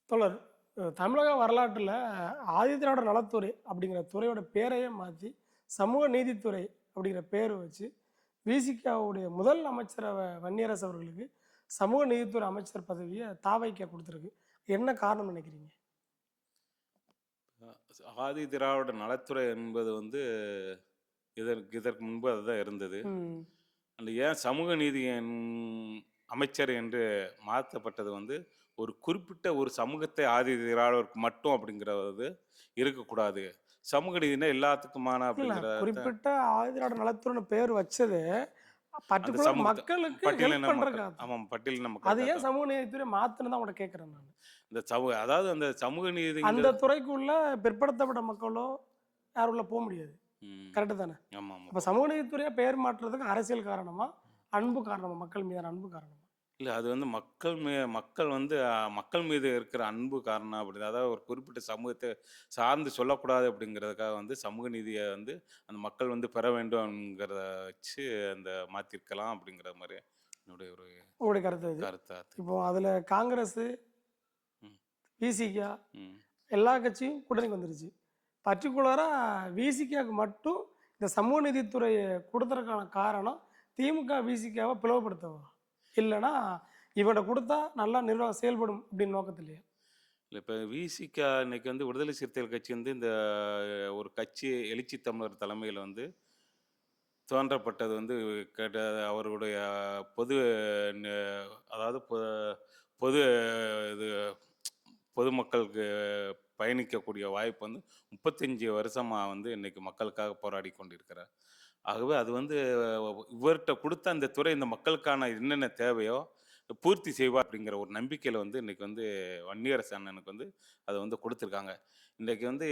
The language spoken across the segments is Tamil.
தோழர், தமிழக வரலாற்றில் ஆதிதிராவிட நலத்துறை அப்படிங்கிற துறையோட பேரையே மாற்றி சமூக நீதித்துறை அப்படிங்கிற பேர் வச்சு விசிகாவுடைய முதல் அமைச்சர் வன்னியரசு அவர்களுக்கு சமூக நீதித்துறை அமைச்சர் பதவியை தாவைக்க கொடுத்துருக்கு. என்ன காரணம் நினைக்கிறீங்க? ஆதி திராவிட நலத்துறை என்பது வந்து இதற்கு முன்பு அதுதான் இருந்தது. ம். அந்த ஏன் சமூக நீதி அமைச்சர் என்று மாற்றப்பட்டது வந்து, ஒரு குறிப்பிட்ட ஒரு சமூகத்தை ஆதி திராவிடருக்கு மட்டும் அப்படிங்கிறது இருக்கக்கூடாது. சமூக நீதினா எல்லாத்துக்குமான இல்ல, அப்படிங்கிறத குறிப்பிட்ட ஆதிதிராவிட நலத்துறைன்னு பேர் வச்சது அந்த பர்டிகுலர் சமூகத்த மக்களுக்கு ஹெல்ப் பட்டியலின மக்கள் பண்றதுக்காக தான். ஆமாம் பட்டியலின அது மக்களுக்காக ஏன் தான். சமூக நீதித்துறை மாத்துன்னு தான் உங்கள்கிட்ட கேட்குறேன் நான். இந்த அதாவது அந்த சமூக அந்த நீதிங்கிற துறைக்குள்ள பிற்படுத்தப்பட்ட மக்களோ யாரும் உள்ள போக முடியாது. ம். கரெக்டு தானே? ஆமாமா. அப்ப சமூக நீதித்துறையா பெயர் மாற்றுறதுக்கு அரசியல் காரணமா? அன்பு காரணமா? மக்கள் மீதான அன்பு காரணமா? இல்ல அது வந்து மக்கள் வந்து மக்கள் மீது இருக்கிற அன்பு காரணம் அப்படி அதாவது ஒரு குறிப்பிட்ட சமூகத்தை சார்ந்து சொல்லக்கூடாது அப்படிங்கிறதுக்காக வந்து சமூக நீதியை வந்து அந்த மக்கள் வந்து பெற வேண்டும்ங்கிறத வச்சு அந்த மாற்றிருக்கலாம் அப்படிங்கிற மாதிரி என்னுடைய ஒரு உங்களுடைய கருத்து இது. கருத்தா இப்போ அதுல காங்கிரஸ், ம் விசிகா ம் எல்லா கட்சியும் கூட்டணிக்கு வந்துருச்சு. பர்டிகுலரா விசிகாவுக்கு மட்டும் இந்த சமூக நீதித்துறையை கொடுத்தறதுக்கான காரணம் திமுக விசிகாவை பிளவுபடுத்தவா? இல்லைன்னா இவனை கொடுத்தா நல்லா நிர்வாகம் செயல்படும் அப்படின்னு நோக்கத்திலையா? இல்லை இப்போ விசிகா இன்னைக்கு வந்து விடுதலை சிறுத்தைகள் கட்சி வந்து இந்த ஒரு கட்சி எழுச்சி தமிழர் தலைமையில் வந்து தோன்றப்பட்டது வந்து கேட்ட அவர்களுடைய பொது அதாவது பொது இது பொதுமக்களுக்கு பயணிக்கக்கூடிய வாய்ப்பு வந்து 35 வருஷமா வந்து இன்னைக்கு மக்களுக்காக போராடி கொண்டிருக்கிறார். ஆகவே அது வந்து இவர்கிட்ட கொடுத்த அந்த துறை இந்த மக்களுக்கான என்னென்ன தேவையோ பூர்த்தி செய்வா அப்படிங்கிற ஒரு நம்பிக்கையில் வந்து இன்னைக்கு வந்து வன்னியரசு அண்ணனுக்கு வந்து அதை வந்து கொடுத்துருக்காங்க. இன்றைக்கு வந்து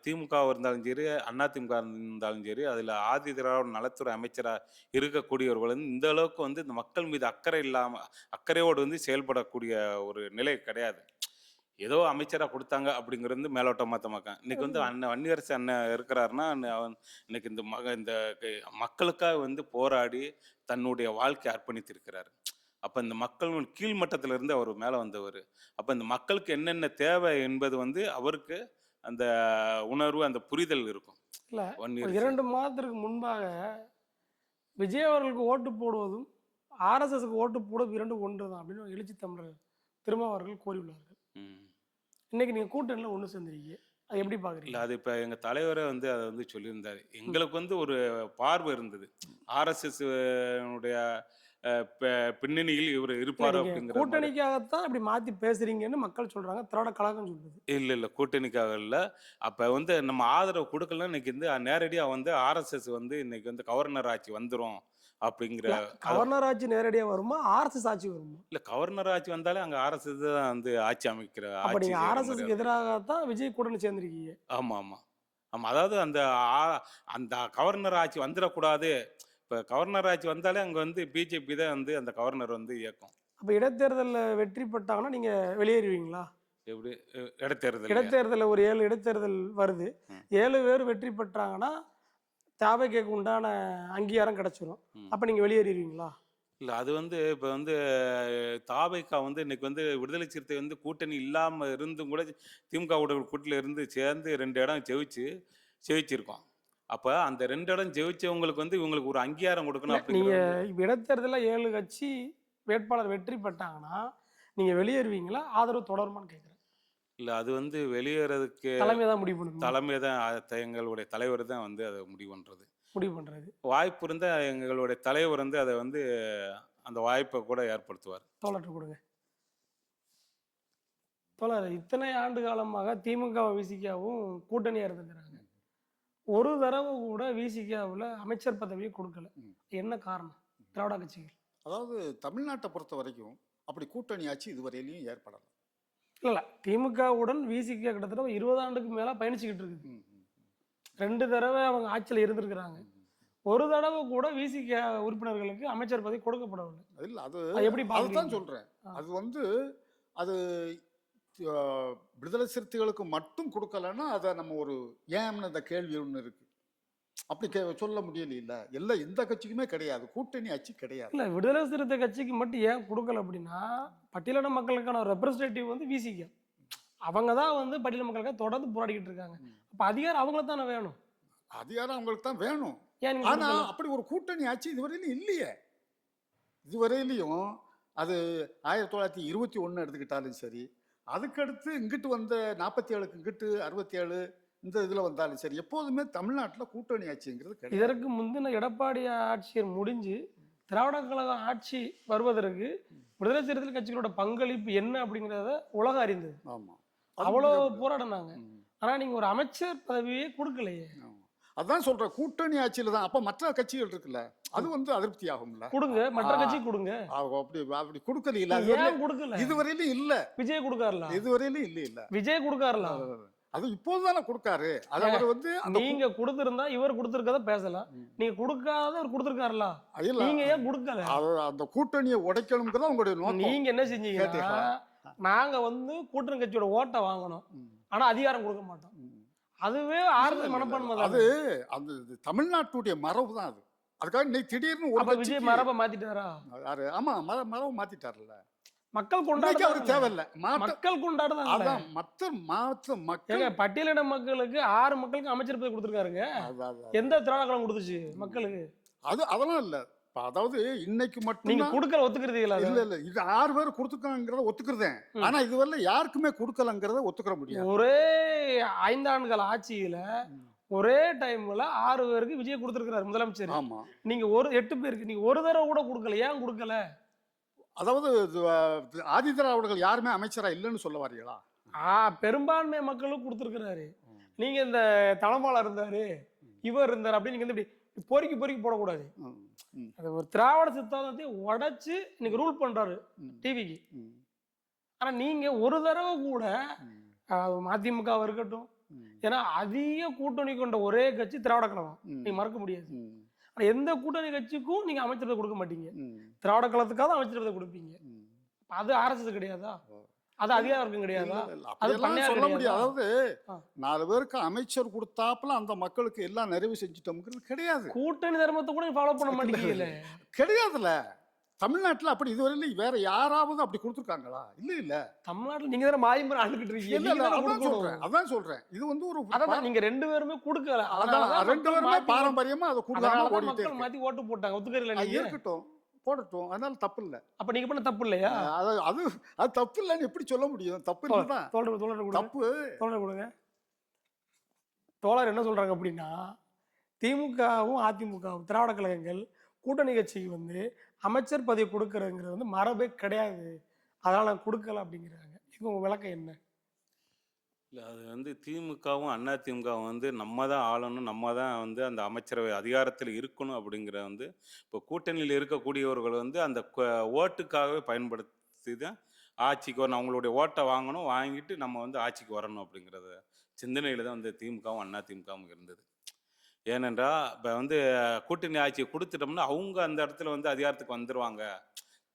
திமுக இருந்தாலும் சரி, அதிமுக இருந்தாலும் சரி, அதில் ஆதி திராவிட நலத்துறை அமைச்சராக இருக்கக்கூடியவர்கள் வந்து இந்த அளவுக்கு வந்து இந்த மக்கள் மீது அக்கறை இல்லாமல் அக்கறையோடு வந்து செயல்படக்கூடிய ஒரு நிலை கிடையாது. ஏதோ அமைச்சரா குடுத்தாங்க அப்படிங்கிறது வந்து மேலோட்டமா தமாக்காங்க. இன்னைக்கு வந்து அண்ணன் வன்னியரசு அண்ணன் இருக்கிறாருன்னா, இன்னைக்கு இந்த மக்களுக்காக வந்து போராடி தன்னுடைய வாழ்க்கைய அர்ப்பணித்திருக்கிறாரு. அப்ப இந்த மக்கள் கீழ் மட்டத்துல இருந்து அவர் மேல வந்தவரு. அப்ப இந்த மக்களுக்கு என்னென்ன தேவை என்பது வந்து அவருக்கு அந்த உணர்வு, அந்த புரிதல் இருக்கும். இல்ல, ஒரு வன்னியரசு. 2 மாதத்திற்கு முன்பாக விஜய் அவர்களுக்கு ஓட்டு போடுவதும், ஆர்எஸ்எஸ்க்கு ஓட்டு போடுவதும் 2 ஒன்று தான் அப்படின்னு எழுச்சி தமிழர் திருமாவர்கள் கூறியுள்ளார்கள். ம். இன்னைக்கு நீங்க கூட்டணியில ஒண்ணு சேர்ந்துருக்கீங்க. அது எப்படி இல்ல பார்க்குறீங்க? அது இப்ப எங்க தலைவரே வந்து அத வந்து சொல்லியிருந்தாரு. எங்களுக்கு வந்து ஒரு பார்வை இருந்தது. ஆர்எஸ்எஸ் னுடைய அ ப பின்னணியில் இவரு இல்ல, இருப்பாரு நீங்க அப்படிங்கிற மாரி. கூட்டணிக்காகத்தான் இப்படி மாத்தி பேசுறீங்கன்னு மக்கள் சொல்றாங்க. திராவிட கழகம் சொல்லுது. இல்ல கூட்டணிக்காக இல்ல. அப்ப வந்து நம்ம ஆதரவு குடுக்கலன்னா இன்னைக்கு வந்து நேரடியா வந்து ஆர்எஸ்எஸ் வந்து இன்னைக்கு வந்து கவர்னர் ஆட்சி வந்துரும் அப்படிங்கிற இல்ல, அத கவர்னர் ஆட்சி நேரடியா வருமா? ஆர்எஸ்எஸ் ஆட்சி வருமா? இல்ல கவர்னர் ஆட்சி வந்தாலே அங்க ஆர்எஸ்எஸ் தான் வந்து ஆட்சி அமைக்கிற அப்ப ஆட்சி நீங்க செய்ற மாரி ஆர்எஸ்எஸ்க்கு இருக்கும். எதிராகத்தான் விஜய் கூட்டணி சேர்ந்திருக்கீங்க. ஆமா, ஆமா. ஆமா. அதாவது ஆ அந்த கவர்னர் ஆட்சி வந்துறக்கூடாது. இப்ப கவர்னர் ஆட்சி வந்தாலே அங்க வந்து பிஜேபி தான் வந்து அந்த கவர்னர் வந்து இயக்கும். அப்ப இடைத்தேர்தல்ல வெற்றி பெற்றாங்கன்னா நீங்க வெளியேறுவீங்களா? எப்படி இடைத்தேர்தல்லையா? இடைத்தேர்தல்ல ஒரு 7 இடைத்தேர்தல் வருது. ம், 7 பேர் வெற்றி பெற்றாங்கன்னா, தேவைக்கு உண்டான அங்கீகாரம் கிடைச்சிரும். ம். அப்ப நீங்க வெளியேறிருவீங்களா? இல்ல அது வந்து இப்ப வந்து தாவேகா வந்து இன்னைக்கு வந்து விடுதலை சிறுத்தை வந்து கூட்டணி இல்லாம இருந்தும் கூட திமுகவோட கூட்டணியில இருந்து சேர்ந்து 2 இடம் ஜெயிச்சிருக்கோம். அப்ப அந்த 2 இடம் ஜெயிச்சவங்களுக்கு வந்து இவங்களுக்கு ஒரு அங்கீகாரம் இல்ல, கொடுக்கணும் நீங்க அப்படிங்கிறது வந்து இப்ப இடைத்தேர்தல்ல 7 கட்சி வேட்பாளர் வெற்றி பெற்றாங்கன்னா, நீங்க வெளியேறுவீங்களா? ஆதரவு தொடருமான்னு கேட்கிறேன். இல்ல அது வந்து வெளியேறதுக்கு தலைமை தான் முடிவு பண்ணுமா? தலைமை தான் எங்களுடைய தலைவர் தான் வந்து அத முடிவு பண்றது. முடிவு பண்றது. வாய்ப்பு இருந்தா எங்களுடைய தலைவர் வந்து அத வந்து அந்த வாய்ப்ப கூட ஏற்படுத்துவார். தோழர்ட்ட குடுங்க. தோழர், இத்தனை ஆண்டு காலமாக திமுகவும், விசிகாவும் கூட்டணியா இருந்துக்கிறாங்க. ஒரு தடவ கூட விசிகாவுல அமைச்சர் பதவியே குடுக்கல. ம். என்ன காரணம்? திராவிட கட்சிகள். அதாவது தமிழ்நாட்டை பொறுத்த வரைக்கும் அப்படி கூட்டணி ஆட்சி இதுவரையிலையும் ஏற்படலை. இல்ல, திமுகவுடன் விசிக கிட்டத்தட்ட 20 ஆண்டுக்கு மேல பயணிச்சுக்கிட்டு இருக்குது. ம், ம், 2 தடவை அவங்க ஆட்சியில இருந்திருக்கிறாங்க. ஒரு தடவை கூட விசிக உறுப்பினர்களுக்கு அமைச்சர் பதவி கொடுக்கப்படவில்லை. இல்ல அது அது எப்படி அதுதான் பாக்குறீங்க? சொல்றேன். ஆ. அது வந்து அது ஆ, விடுதலை சிறுத்தைகளுக்கு மட்டும் கொடுக்கலன்னா அதை நம்ம ஒரு ஏன்னு அந்த கேள்வி ஒன்று இருக்கு. அப்படி சொல்ல முடியல. எல்லாம் எந்த கட்சிக்குமே கிடையாது, கூட்டணி ஆட்சி கிடையாது. இல்ல, விடுதலை சிறுத்தை கட்சிக்கு மட்டும் ஏன் கொடுக்கல அப்படின்னா, பட்டியலின மக்களுக்கான ரெப்ரஸன்டேட்டிவ் வந்து விசிக. அவங்க தான் வந்து பட்டியல் மக்களுக்காக தொடர்ந்து போராடிக்கிட்டு இருக்காங்க. ம். அப்ப அதிகாரம் அவங்களுக்கு தானே வேணும். அதிகாரம் அவங்களுக்கு தான் வேணும். ஏன் நீங்க ஆனா கொடுக்கல? அப்படி ஒரு கூட்டணி ஆட்சி இதுவரையிலும் இல்லையே. இதுவரையிலையும் அது 1921 எடுத்துக்கிட்டாலும் சரி, அதுக்கடுத்து இங்கிட்டு வந்த 47க்கு இங்கிட்டு 67 இந்த இதுல வந்தாலும் சரி, எப்போதுமே தமிழ்நாட்டுல கூட்டணி ஆட்சிங்கிறது கிடையாது. இதற்கு முந்தின எடப்பாடி ஆட்சியர் முடிஞ்சு திராவிட கழகம் ஆட்சி வருவதற்கு விடுதலை சிறுத்தைகள் கட்சிகளோட பங்களிப்பு என்ன அப்படிங்கிறத உலகம் அறிந்தது. ஆமா. அவ்வளோ அது போராடினாங்க. ம். ஆனா நீங்க ஒரு அமைச்சர் பதவியே கொடுக்கலையே. ஆமா. அதான் சொல்றேன், கூட்டணி ஆட்சியில தான். அப்ப மற்ற கட்சிகள் இருக்குல்ல, அது வந்து அதிருப்தி ஆகும்ல. கொடுங்க, மற்ற ஆ. கட்சி கொடுங்க. அப்படி அப்படி கொடுக்கல. ஏன் கொடுக்கல? இதுவரையிலும் இல்ல. விஜய் கொடுக்காருல? இதுவரையிலும் இல்ல. விஜய் கொடுக்காருல? அது இப்போதுதானே கொடுக்காரு. அது அவர் வந்து அந்த நீங்க கொடுத்திருந்தா இவர் கொடுத்திருக்கத பேசலாம். ம். நீங்க கொடுக்காத அவர் கொடுத்திருக்காருல? இல்ல, நீங்க ஏன் கொடுக்கல? அந்த கூட்டணியை உடைக்கணுங்கிறத உங்களுடைய நோக்கம். நீங்க என்ன செஞ்சீங்கன்னா, கேட்டீங்களா? நாங்க வந்து கூட்டணி கட்சியோட ஓட்டை வாங்கணும். ம். ஆனா அதிகாரம் கொடுக்க மாட்டோம். ம். அதுவே இல்ல, ஆறுதல் இல்ல, மனப்பான்மை இல்ல. தான். அது அந்த இது தமிழ்நாட்டுடைய மரபு தான் அது. அதுக்காக இன்னைக்கு திடீர்னு ஒரு அப்ப விஜய் கட்சிக்கு மரபை மாத்திட்டாரா? யாரு? ஆமா, மரபு மாத்திட்டாருல்ல. மக்கள் இன்னைக்கு அவருக்கு கொண்டாடுறாங்க. தேவையில்ல. மக்கள் கொண்டாடுறாங்க. அதான் மாற்ற மக்கள். ஏங்க பட்டியலின மக்களுக்கு 6 மக்களுக்கு அமைச்சர் பதவி கொடுத்திருக்காருங்க. அதான். எந்த திராவிட கழகம் கொடுத்துச்சு மக்களுக்கு? அதெல்லாம் இல்ல. இப்ப அதாவது இன்னைக்கு நீங்க மட்டும் கொடுக்கல ஒத்துக்கிறீங்களா? இல்ல இது 6 பேர் கொடுத்துருக்காங்கிறத ஒத்துக்கிறதேன். ம். ஆனா இதுவரை யாருக்குமே கொடுக்கலங்கிறத ஒத்துக்கிற முடியாது. ஒரே 5 ஆண்டுகள் ஆட்சியில ம். ஒரே டைம்ல 6 பேருக்கு விஜய் கொடுத்திருக்கிறாரு முதலமைச்சர். ஆமா. நீங்க ஒரு 8 பேருக்கு நீங்க ஒரு தடவை கூட கொடுக்கல. ஏன் கொடுக்கல? அதாவது ஆதி திராவிடர்கள் யாருமே அமைச்சரா இல்லைன்னு சொல்ல வரீங்களா? பெரும்பான்மை மக்களுக்கு கொடுத்திருக்கிறாரு. நீங்க இந்த தனபால இருந்தாரு, இவர் இருந்தாரு அப்படின்னு நீங்க வந்து இப்படி பொறுக்கி பொறுக்கி போடக்கூடாது. ம். ம். அது ஒரு திராவிட சித்தாந்தத்தை உடைச்சு இன்னைக்கு ரூல் பண்றாரு ம். டிவிக்கு. ம். ஆனா நீங்க ஒரு தடவை கூட ம். மதிமுகவா இருக்கட்டும், ம். ஏன்னா அதிக கூட்டணி கொண்ட ஒரே கட்சி திராவிட கழகம். ம். நீங்க மறக்க முடியாது. ம். ஆனா எந்த கூட்டணி கட்சிக்கும் நீங்க அமைச்சர் பதவி கொடுக்க மாட்டீங்க. ம். திராவிட கழகத்துக்காக அமைச்சர் பதவி கொடுப்பீங்க. ம். அது ஆர்எஸ்எஸ் கிடையாதா? ஓ. அது அதிகாரம் கிடையாதா? இல்ல, இல்ல. அது அப்படியெல்லாம் பண்ணையா சொல்ல முடியாது. கிடையாதா? அதாவது ஆ. 4 பேருக்கு அமைச்சர் கொடுத்தாப்புல அந்த மக்களுக்கு எல்லாம் நிறைவு செஞ்சுட்டோம்ங்கிறது கிடையாது. கூட்டணி தர்மத்தை கூட ஃபாலோ பண்ண மாட்டேங்கல. கிடையாதுல்ல. தமிழ்நாட்டுல அப்படி இதுவரையிலும் வேற யாராவது அப்படி கொடுத்துருக்காங்களா? இல்ல. தமிழ்நாட்டுல நீங்க தானே மாயம்பரம் ஆண்டுகிட்டு இருக்கீங்க. இல்ல, நீங்க தானே அதான் கொடுக்கணும். சொல்றேன். அதான் சொல்றேன். இது வந்து ஒரு அதான் நீங்க 2 பேருமே கொடுக்கல. அதான் அதனாலதான் 2 மக்கள் பேருமே மாத்தி பாரம்பரியமா அதை கொடுக்காம அதனாலதான் ஓடிட்டே மக்கள் இருக்கு. மாத்தி ஓட்டு போட்டாங்க. ஒத்துக்கறீங்களா அது நீங்க? இருக்கட்டும், போடட்டும். அதனால தப்பு இல்ல. அப்ப நீங்க பண்ண தப்பு இல்லையா? அது அது அது தப்பு இல்லைன்னு எப்படி சொல்ல முடியும்? தப்பு இல்லதான். தோழர் கொடுங்க. தப்பு. தோழர் கொடுங்க. தோழர் என்ன சொல்றாங்க அப்படின்னா, திமுகவும் அதிமுகவும் திராவிட கழகங்கள் கூட்டணி கட்சிக்கு வந்து அமைச்சர் பதவி கொடுக்கறதுங்கிறது வந்து மரபே கிடையாது. அதனால நான் கொடுக்கல அப்படிங்கிறாங்க. இது உங்க விளக்கம் என்ன? இல்ல அது வந்து திமுகவும், அதிமுகவும் வந்து நம்ம தான் ஆளணும், நம்ம தான் வந்து அந்த அமைச்சரவை அதிகாரத்தில் இருக்கணும் அப்படிங்கிற வந்து இப்போ கூட்டணியில் இருக்கக்கூடியவர்கள் வந்து அந்த ஓட்டுக்காகவே பயன்படுத்தி தான் ஆட்சிக்கு வரணும். அவங்களுடைய ஓட்டை வாங்கணும், வாங்கிட்டு நம்ம வந்து ஆட்சிக்கு வரணும் அப்படிங்கிறத சிந்தனையில் தான் வந்து திமுகவும், அதிமுகவும் இருந்தது. ஏனென்றால் இப்போ வந்து கூட்டணி ஆட்சியை கொடுத்துட்டோம்னா அவங்க அந்த இடத்துல வந்து அதிகாரத்துக்கு வந்துருவாங்க.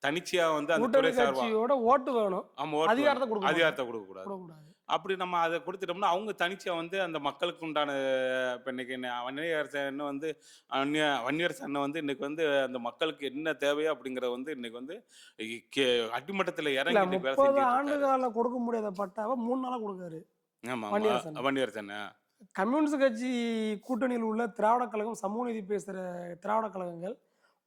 தனிச்சையாக வந்து அந்த கூட்டணி துறை சார்பா கட்சியோட ஓட்டு வேணும். ஆமா ஓட்டு அதிகாரத்தை வேணும். கொடுக்க அதிகாரத்தை கொடுக்கக்கூடாது. கொடுக்கக்கூடாது. அப்படி நம்ம அதை கொடுத்துட்டோம்னா அவங்க தனிச்சா வந்து அந்த மக்களுக்கு உண்டான இப்போ இன்னைக்கு வன்னியரசன் வந்து வன்னியரசன் வந்து இன்னைக்கு வந்து அந்த மக்களுக்கு என்ன தேவையோ அப்படிங்கிறத வந்து இன்னைக்கு வந்து அடிமட்டத்தில் இல்ல இறங்கி இன்னைக்கு வேலை 30 செஞ்சுட்டு ஆண்டு இருக்காரு. கால கொடுக்க முடியாத பட்டாவை 3 நாளா கொடுக்காரு ஆமா வன்னியரசன். வன்னியரசன் கம்யூனிஸ்ட் கட்சி கூட்டணியில் உள்ள திராவிட கழகம், சமூக நீதி பேசுற திராவிட கழகங்கள்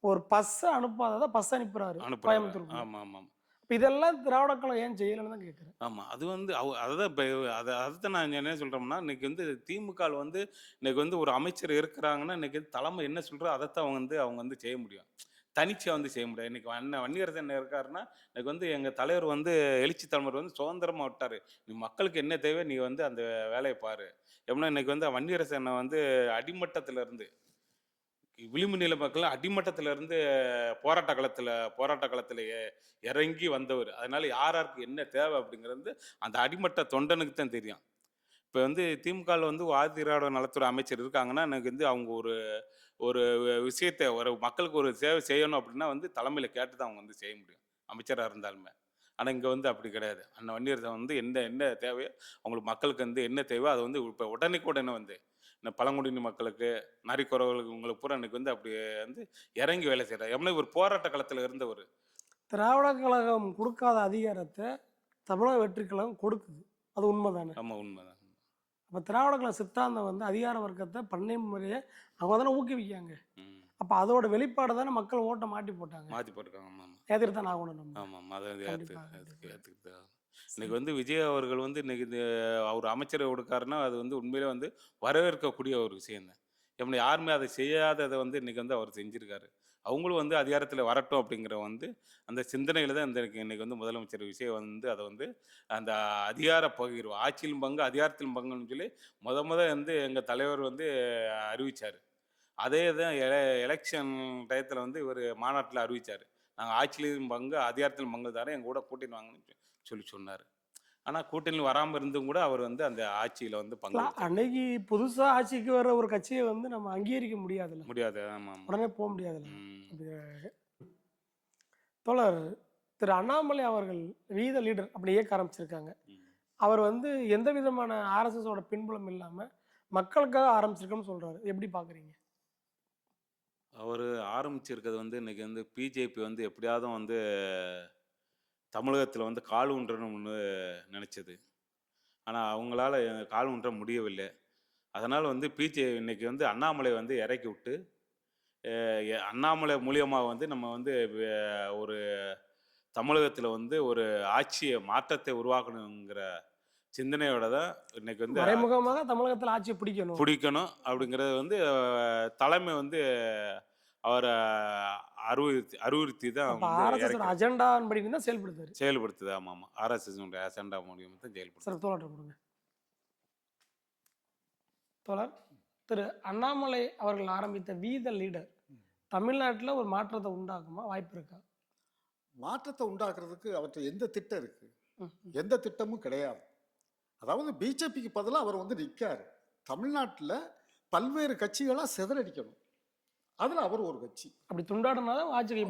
ஒரு பஸ் அனுப்பாததை பஸ் அனுப்புறாரு அனுப்புறாங்க. கோயம்புத்தூருக்கு. ஆமா ஆமா இப்ப இதெல்லாம் திராவிட கழகம் ஏன் செய்யலன்னு தான் கேட்கிறேன். ஆமா அது வந்து அதான் இப்போ அதைத்தான் நான் என்ன சொல்றோம்னா இன்னைக்கு வந்து திமுக வந்து இன்னைக்கு வந்து ஒரு அமைச்சர் இருக்கிறாங்கன்னா இன்னைக்கு தலைமை என்ன சொல்றோ அதைத்தான் அவங்க வந்து செய்ய முடியும். தனிச்சா வந்து செய்ய முடியாது. இன்னைக்கு வன்னியரசன் இருக்காருன்னா இன்னைக்கு வந்து எங்க தலைவர் வந்து எழுச்சி தலைவர் வந்து சுதந்திரமா விட்டாரு. நீ மக்களுக்கு என்ன தேவை நீ வந்து அந்த வேலையை பாரு. எப்படின்னா இன்னைக்கு வந்து வன்னியரசனை வந்து அடிமட்டத்துல இருந்து விளிம்பு நில மக்கள் அடிமட்டத்துல இருந்து போராட்ட களத்துல இறங்கி வந்தவர். அதனால யாருக்கு என்ன தேவை அப்படிங்கிறது அந்த அடிமட்ட தொண்டனுக்கு தான் தெரியும். இப்போ வந்து திமுகவில் வந்து ஆதிதிராவிட நலத்துறை அமைச்சர் இருக்காங்கன்னா எனக்கு வந்து அவங்க ஒரு ஒரு விஷயத்தை ஒரு மக்களுக்கு ஒரு சேவை செய்யணும் அப்படின்னா வந்து தலைமையில் கேட்டு தான் அவங்க வந்து செய்ய முடியும் அமைச்சராக இருந்தாலுமே. ஆனால் இங்கே வந்து அப்படி கிடையாது. அண்ணன் வன்னியரசன் வந்து என்ன தேவையோ அவங்களுக்கு மக்களுக்கு வந்து என்ன தேவையோ அதை வந்து இப்போ உடனே வந்து இந்த பழங்குடியின மக்களுக்கு நரிக்குறவர்களுக்கு உங்களுக்கு பூரா இன்னைக்கு வந்து அப்படி வந்து இறங்கி வேலை செய்கிறார். எப்படின்னா ஒரு போராட்ட களத்தில் இருந்தவர். திராவிட கழகம் கொடுக்காத அதிகாரத்தை தமிழக வெற்றி கழகம் கொடுக்குது. அது உண்மைதானே? ஆமா உண்மைதான். அப்ப திராவிட கழக சித்தாந்தம் வந்து அதிகார வர்க்கத்த பண்ணை முறைய அவங்க தானே ஊக்குவிக்காங்க. ம். அப்ப அதோட வெளிப்பாடு தானே மக்கள் ஓட்ட மாட்டி போட்டாங்க. மாத்தி போட்டுருக்காங்க. ஆமாமா. எதிர்த்து தானே ஆகணும் நம்ம. ஆமாமா. அத வந்து கண்டிப்பா, அதுக்கு கண்டிப்பா. ஏத்துக்கிட்டு தான். சரி. இன்னைக்கு வந்து விஜய் அவர்கள் வந்து இன்னைக்கு அவர் அமைச்சரை கொடுக்காருன்னா, அது வந்து உண்மையிலே வந்து வரவேற்கக்கூடிய ஒரு விஷயம் தான். எப்படி யாருமே அதை செய்யாதத வந்து இன்னைக்கு வந்து அவர் செஞ்சிருக்காரு. அவங்களும் வந்து அதிகாரத்தில வரட்டும் அப்படிங்கிற வந்து அந்த சிந்தனையில தான் இன்னைக்கு வந்து முதலமைச்சர் விஜய் வந்து அத வந்து அந்த அதிகார பகிர்வு, ஆட்சியிலும் பங்கு, அதிகாரத்திலும் பங்குன்னு சொல்லி மொத வந்து எங்க தலைவர் வந்து அறிவிச்சாரு. அதே தான் எலக்ஷன் டயத்துல வந்து இவரு மாநாட்டுல அறிவிச்சாரு. நாங்க ஆட்சியிலும் பங்கு, அதிகாரத்திலும் பங்கு தரேன். எங்க கூட கூட்டணி வாங்கன்னு சொல்லி சொன்னாரு. ஆனா கூட்டணியில வராம இருந்தும் கூட அவர் வந்து அந்த ஆட்சியில வந்து பங்கு வச்சாரு. அன்னைக்கு புதுசா ஆட்சிக்கு வர்ற ஒரு கட்சிய வந்து நம்ம அங்கீகரிக்க முடியாதுல்ல. முடியாது. ஆமாமா. உடனே முடியாதுல்ல. ம். அப்படி தோழர் திரு அண்ணாமலை அவர்கள் வி த லீடர் அப்படி இயக்க ஆரம்பிச்சிருக்காங்க. ம். அவர் வந்து எந்த விதமான ஆர்எஸ்எஸோட பின்புலம் இல்லாம மக்களுக்காக ஆரம்பிச்சிருக்கோம்னு சொல்றாரு. எப்படி பார்க்குறீங்க? அவரு ஆரம்பிச்சிருக்கிறது வந்து இன்னைக்கு வந்து பிஜேபி வந்து எப்படியாவது வந்து தமிழகத்துல வந்து கால் ஊன்றணும்னு நெனைச்சது. ஆனா அவங்களால கால் ஊன்ற முடியவில்லை. அதனால வந்து இன்னைக்கு வந்து அண்ணாமலை வந்து இறக்கி விட்டு, அண்ணாமலை மூலியமா வந்து நம்ம வந்து ஒரு தமிழகத்துல வந்து ஒரு மாற்றத்தை உருவாக்கணுங்கிற சிந்தனையோட தான் இன்னைக்கு வந்து மறைமுகமாக தமிழகத்துல ஆட்சிய பிடிக்கணும். பிடிக்கணும் அப்படிங்கிறது வந்து தலைமை வந்து அவர அறிவுறுத்தி தான் அப்ப வந்து ஆர்எஸ்எஸோட இறக்கிறாங்க. அஜெண்டான்னு படி தான் செயல்படுத்தாரு. செயல்படுத்துது. ஆமாமா. ஆர்எஸ்எஸ்னுடைய அஜெண்டா மூலியமா தான் செயல்படுத்துது. சார் தோழர்ட்ட கொடுங்க. தோழர் திரு அண்ணாமலை அவர்கள் ஆரம்பித்த வி த லீடர் தமிழ்நாட்டுல ஒரு மாற்றத்தை உண்டாக்குமா? வாய்ப்பு இருக்கா? மாற்றத்தை உண்டாக்குறதுக்கு அவற்றை எந்த திட்டம் இருக்கு? ம். எந்த திட்டமும் கிடையாது. அதாவது பிஜேபிக்கு பதிலா அவர் வந்து நிற்காரு. தமிழ்நாட்டுல பல்வேறு கட்சிகளா சிதறடிக்கணும். அதுல அவர் ஒரு கட்சி. அப்படி துண்டாடுனாதான் ஆட்சி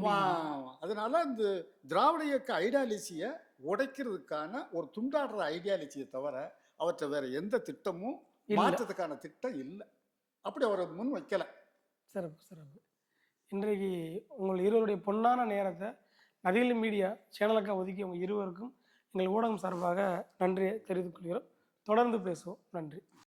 அதனால இந்த திராவிட இயக்க ஐடியாலஜியை உடைக்கிறதுக்கான ஒரு துண்டாடுற ஐடியாலஜியை தவிர அவற்றை வேற எந்த திட்டமும் இல்ல. மாற்றத்துக்கான திட்டம் இல்லை. அப்படி அவர் முன் வைக்கல. சிறப்பு, சிறப்பு. இன்றைக்கு உங்கள் இருவருடைய பொன்னான நேரத்தை நதிகள் மீடியா சேனலுக்காக ஒதுக்கி உங்கள் இருவருக்கும் எங்கள் ஊடகம் சார்பாக நன்றியை தெரிவித்துக் கொள்கிறோம். தொடர்ந்து பேசுவோம். நன்றி.